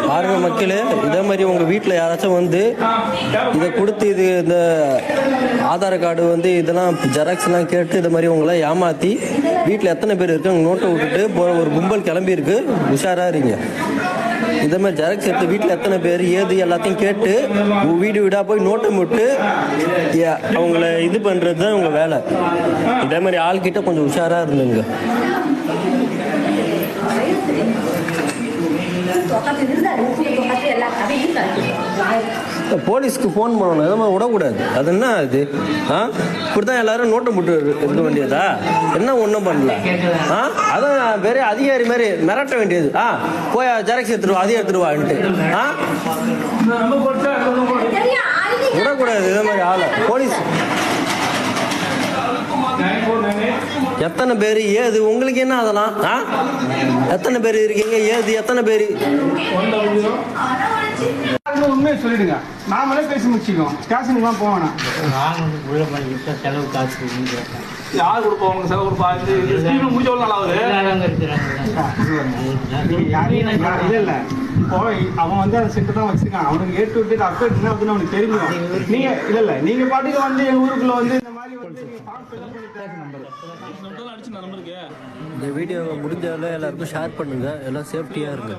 பாருங்க மக்களே, இதே மாதிரி உங்கள் வீட்டில் யாராச்சும் வந்து இதை கொடுத்து இந்த ஆதார் கார்டு இதெல்லாம் ஜெராக்ஸ்லாம் கேட்டு இதை மாதிரி உங்களை ஏமாற்றி வீட்டில் எத்தனை பேர் இருக்காங்க நோட்டை விட்டுட்டு ஒரு கும்பல் கிளம்பியிருக்கு. உஷாராக இருங்க. இதே மாதிரி ஜெராக்ஸ் எடுத்து வீட்டில் எத்தனை பேர் ஏது எல்லாத்தையும் கேட்டு வீடு வீடாக போய் நோட்டை விட்டு அவங்கள இது பண்ணுறது தான் உங்கள் வேலை. இதே மாதிரி ஆள்கிட்ட கொஞ்சம் உஷாராக இருந்துங்க. போலீஸ்க்கு ஃபோன் பண்ணணும், எதை மாதிரி விடக்கூடாது. அது என்ன இது? இப்படிதான் எல்லாரும் நோட்டை போட்டு இருக்க வேண்டியதா? என்ன ஒன்றும் பண்ணல. அதான் வேற அதிகாரி மாதிரி மிரட்ட வேண்டியது. போய் ஜெராக்ஸ் எடுத்துருவா, அதையும் எடுத்துருவான்ட்டு விடக்கூடாது. இதே மாதிரி ஆளை போலீஸ் எத்தனை பேர் ஏது உங்களுக்கு என்ன அதெல்லாம்? எத்தனை பேர் இருக்கீங்க ஏது எத்தனை பேர்? உண்மையை சொல்லிடுங்க, நாமளே பேசி முடிச்சுக்கோம். ஸ்டேஷனுக்குலாம் போவேன். செலவு காசு யார் கொடுப்போம்? உங்க செலவு கொடுப்பா? முடிச்ச நல்லா இல்ல இப்போ அவன் அந்த செட்டு தான் வச்சிருக்கான். அவனுக்கு ஏற்று விட்டு அப்டேட் என்ன அப்படின்னு அவனுக்கு தெரியும். நீங்க இல்ல நீங்க பாட்டுக்கு எங்க ஊருக்குள்ள இந்த மாதிரி இந்த வீடியோவை முடிஞ்ச எல்லாருக்கும் ஷேர் பண்ணுங்க. எல்லாம் சேஃப்டியா இருங்க.